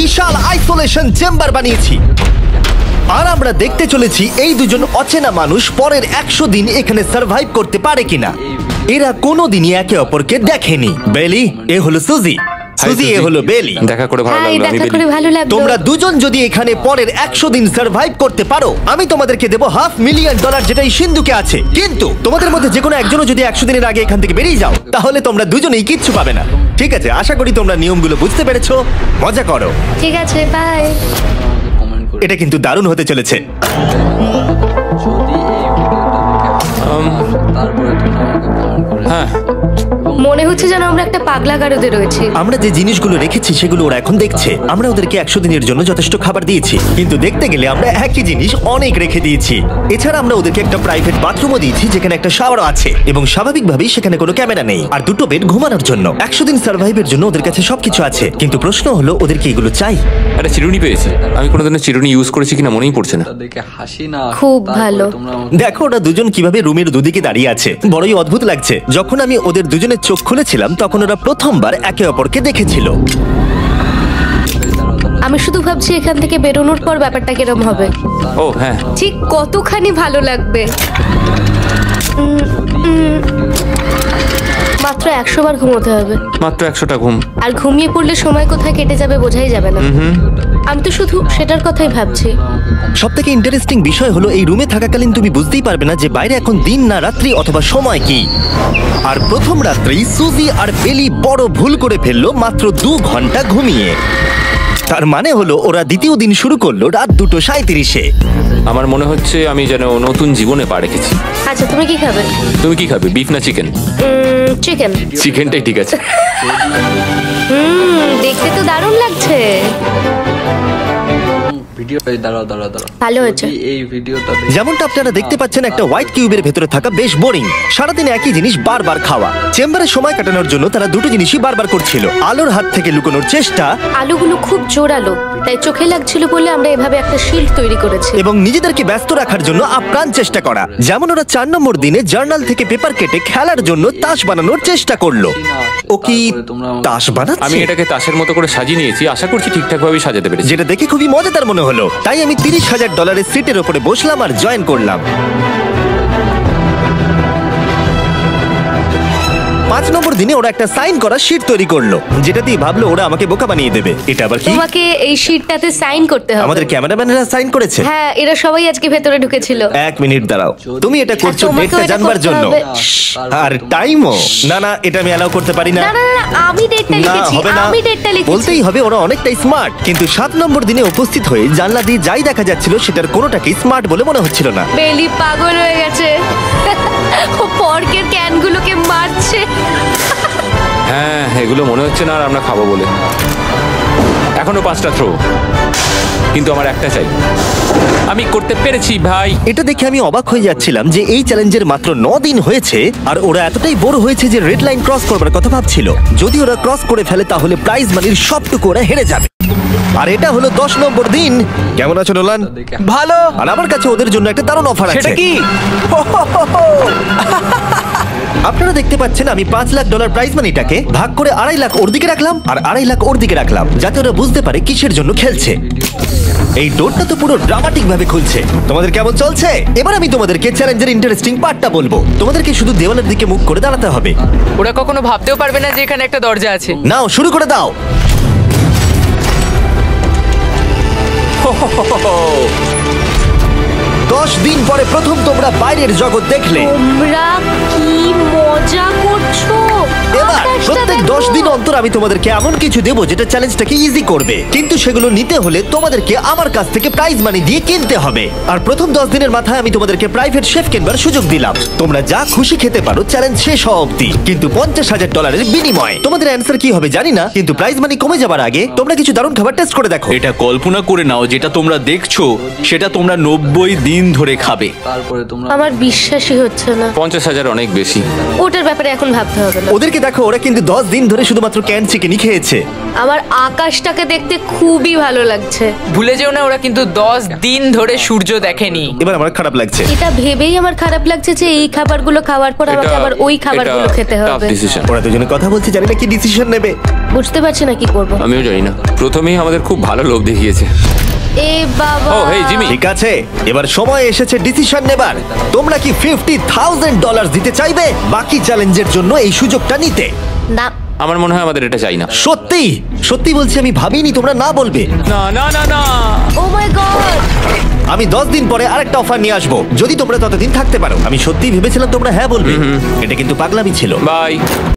বিশাল isolation chamber বানিয়েছি। আর আমরা দেখতে চলেছি এই দুজন অচেনা মানুষ পরের 100 দিন এখানে সার্ভাইভ করতে পারে কিনা। এরা কোনোদিনই একে অপরকে দেখেনি। বেলি, এ হলো সুজি। সুজি, এ হলো বেলি। দেখা করে ভালো লাগলো। দেখা করে ভালো লাগলো। তোমরা দুজন যদি এখানে পরের 100 দিন সার্ভাইভ করতে পারো, আমি তোমাদেরকে দেবো $500,000 যেটা এই সিন্ধুকে আছে। কিন্তু তোমাদের মধ্যে যে কোনো একজনও যদি 100 দিনের আগে এখান থেকে বেরিয়ে যাও, তাহলে তোমরা দুজনেই কিচ্ছু পাবে না। ঠিক আছে, আশা করি তোমরা নিয়মগুলো বুঝতে পেরেছো। মজা করো। ঠিক আছে, বাই। এটা কিন্তু দারুণ হতে চলেছে। হ্যাঁ, মনে হচ্ছে যেন আমরা একটা পাগলা গারদে রয়েছি। আমরা যে জিনিসগুলো রেখেছি সেগুলো ওরা এখন দেখছে। আমরা ওদেরকে 100 দিনের জন্য যথেষ্ট খাবার দিয়েছি, কিন্তু দেখতে গেলে আমরা একই জিনিস অনেক রেখে দিয়েছি। এছাড়া আমরা ওদেরকে একটা প্রাইভেট বাথরুমও দিয়েছি যেখানে একটা শাওয়ারও আছে, এবং স্বাভাবিকভাবেই সেখানে কোনো ক্যামেরা নেই, আর দুটো বেড ঘুমানোর জন্য। 100 দিন সার্ভাইভের জন্য ওদের কাছে সবকিছু আছে, কিন্তু প্রশ্ন হলো ওদের কি এগুলো চাই? একটা চিরুনি পেয়েছি। আমি কোনোদিনও চিরুনি ইউজ করেছি কিনা মনেই পড়ছে না। দেখে হাসি না, খুব ভালো। দেখো ওরা দুজন কিভাবে রুমের দুদিকে দাঁড়িয়ে আছে, বড়ই অদ্ভুত লাগছে। যখন আমি ওদের দুজনের চোখ খুলেছিলাম তখন ওরা প্রথমবার একে অপরকে দেখেছিল। আমি শুধু ভাবছি এখান থেকে বেরোনোর পর ব্যাপারটা কিরম হবে। ও হ্যাঁ, ঠিক কতখানি ভালো লাগবে। মাত্র 100 বার ঘুমোতে হবে। মাত্র 100টা ঘুম। আর ঘুমিয়ে পড়লে সময় কোথায় কেটে যাবে বোঝাই যাবে না। আমি তো শুধু সেটার কথাই ভাবছি। সবথেকে ইন্টারেস্টিং বিষয় হলো এই রুমে থাকাকালীন তুমি বুঝতেই পারবে না যে বাইরে এখন দিন না রাত্রি অথবা সময় কি। আর প্রথম রাত্রেই সুজি আর বেলি বড় ভুল করে ফেললো মাত্র 2 ঘন্টা ঘুমিয়ে। তার মানে হলো ওরা দ্বিতীয় দিন শুরু করলো রাত 2:37-এ। আমার মনে হচ্ছে আমি যেন নতুন জীবনে পা রেখেছি। আচ্ছা, তুমি কি খাবে? তুমি কি খাবে, বিফ না চিকেন? চিকেন। চিকেনটাই ঠিক আছে। দেখতে তো দারুণ লাগছে। ভিডিও দাঁড়াও। ভালো হয়েছে। এই ভিডিওটা যেমনটা আপনারা দেখতে পাচ্ছেন, একটা হোয়াইট কিউবের ভেতরে থাকা বেশ বোরিং। সারাদিন একই জিনিস বারবার খাওয়া। চেম্বারে সময় কাটানোর জন্য তারা দুটো জিনিসই বারবার করছিল: আলোর হাত থেকে লুকোনোর চেষ্টা, আলুগুলো খুব জোরালো, তাই চোখে লাগছিল বলে আমরা এভাবে একটা শিল্ড তৈরি করেছি, এবং নিজেদেরকে ব্যস্ত রাখার জন্য আপ্রাণ চেষ্টা করা। যেমন ওরা 4 নম্বর দিনে জার্নাল থেকে পেপার কেটে খেলার জন্য তাস বানানোর চেষ্টা করলো। ও কি তাস বানাচ্ছে? আমি এটাকে তাসের মতো করে সাজিয়ে নিয়েছি, আশা করছি ঠিকঠাক ভাবে সাজাতে পেরেছি। যেটা দেখে খুবই মজাদার মনে হলো, তাই আমি $30,000 সিটের উপরে বসলাম আর জয়েন করলাম। 5 নম্বর দিনে ওরা একটা সাইন করা শীট তৈরি করলো, যেটা দিয়ে ভাবলো ওরা আমাকে বোকা বানিয়ে দেবে। এটা আবার কি? তোমাকে এই শীটটাতে সাইন করতে হবে। আমাদের ক্যামেরাম্যানেরা সাইন করেছে? হ্যাঁ, এরা সবাই আজকে ভেতরে ঢুকেছিল। 1 মিনিট দাঁড়াও, তুমি এটা করছো তোমাকেও ডেটটা এটা জানবার করতে জন্য? হবে। আর টাইমও? না, এটা আমি অ্যালাউ করতে পারি না। না, আমি ডেটটা না, লিখেছি। হবে না। আমি ডেটটা লিখেছি। বলতেই হবে ওরা অনেকটাই স্মার্ট, কিন্তু 7 নম্বর দিনে উপস্থিত হয়ে জানলা দিয়ে যাই দেখা যাচ্ছিল সেটার কোনোটাকেই স্মার্ট বলে মনে হচ্ছিল না। বেলি পাগল হয়ে গেছে। ও পর্কের ক্যানগুলোকে মারছে। হ্যাঁ, এগুলো মনে হচ্ছে না আর আমরা খাবো বলে। এখনো 5টা থ্রো, কিন্তু আমার একটা চাই। আমি করতে পেরেছি ভাই। এটা দেখে আমি অবাক হয়ে যাচ্ছিলাম যে এই চ্যালেঞ্জের মাত্র 9 দিন হয়েছে আর ওরা এতটাই বোর হয়েছে যে রেড লাইন ক্রস করবার কথা ভাবছিল। যদি ওরা ক্রস করে ফেলে তাহলে প্রাইজ মানির সবটুকু ওরা হেরে যাবে। আর এটা হলো 10 নম্বর দিন। কেমন আছো নোলান? ভালো। আর আমার কাছে ওদের জন্য একটা দারুণ অফার আছে। সেটা কি? আপনারা দেখতে পাচ্ছেন আমি $5 লাখ প্রাইজ মানিটাকে ভাগ করে 2.5 লাখ ওর দিকে রাখলাম আর 2.5 লাখ ওর দিকে রাখলাম, যাতে ওরা বুঝতে পারে কিসের জন্য খেলছে। এই ডোরটা তো পুরো ড্রামাটিক ভাবে খুলছে। তোমাদের কেমন চলছে? এবার আমি তোমাদেরকে চ্যালেঞ্জের ইন্টারেস্টিং পার্টটা বলবো। তোমাদেরকে শুধু দেওয়ালের দিকে মুখ করে দাঁড়াতে হবে। ওরা কখনো ভাবতেও পারবে না যে এখানে একটা দরজা আছে। নাও, শুরু করে দাও। 10 দিন পরে প্রথম তোমরা বাইরের জগৎ দেখলে। তোমরা কি মজা করছো? এবার প্রত্যেক 10 দিন অন্তর আমি তোমাদেরকে এমন কিছু দেবো যেটা চ্যালেঞ্জটাকে ইজি করবে, কিন্তু সেগুলো নিতে হলে তোমাদেরকে আমার কাছ থেকে প্রাইজ মানি দিয়ে কিনতে হবে। আর প্রথম 10 দিনের মাথায় আমি তোমাদেরকে প্রাইভেট শেফ কেনবার সুযোগ দিলাম। তোমরা যা খুশি খেতে পারো চ্যালেঞ্জ শেষ হওয়া অবধি, কিন্তু $50,000 বিনিময়ে। তোমাদের অ্যান্সার কি হবে জানি না, কিন্তু প্রাইজ মানি কমে যাবার আগে তোমরা কিছু দারুণ খাবার টেস্ট করে দেখো। এটা কল্পনা করে নাও, যেটা তোমরা দেখছো সেটা তোমরা 90 দিন ধরে খাবে। তারপরে তোমরা আমার বিশ্বাসই হচ্ছে না। 50,000 অনেক বেশি। ওটার ব্যাপারে এখন ভাবতে হবে না। ওদেরকে দেখো, ওরা কিন্তু 10 দিন ধরে শুধুমাত্র ক্যান চিকেনই খেয়েছে। আমার আকাশটাকে দেখতে খুবই ভালো লাগছে। ভুলে যেও না ওরা কিন্তু 10 দিন ধরে সূর্য দেখেনি। এবার আমার খারাপ লাগছে। এটা ভেবেই আমার খারাপ লাগছে যে এই খাবারগুলো খাওয়ার পর আমাকে আবার ওই খাবারগুলো খেতে হবে। ওরা দুজনে কথা বলছে, জানি না কি ডিসিশন নেবে। বুঝতে পারছি না কি করব। আমিও জানি না। প্রথমেই আমাদের খুব ভালো লোভ দেখিয়েছে। এ বাবা। ও হেই জিমি, ঠিক আছে, এবার সময় এসেছে ডিসিশন নেবার। তোমরা কি $50,000 দিতে চাইবে বাকি চ্যালেঞ্জের জন্য এই সুযোগটা নিতে? না। আমার মনে হয় আমাদের এটা চাই না। সত্যি সত্যি বলছি, আমি ভাবিনি তোমরা না বলবে। না না না না, ও মাই গড। আমি 10 দিন পরে আরেকটা অফার নিয়ে আসবো, যদি তোমরা ততদিন থাকতে পারো। আমি সত্যি ভেবেছিলাম তোমরা হ্যাঁ বলবে। এটা কিন্তু পাগলামি ছিল। বাই।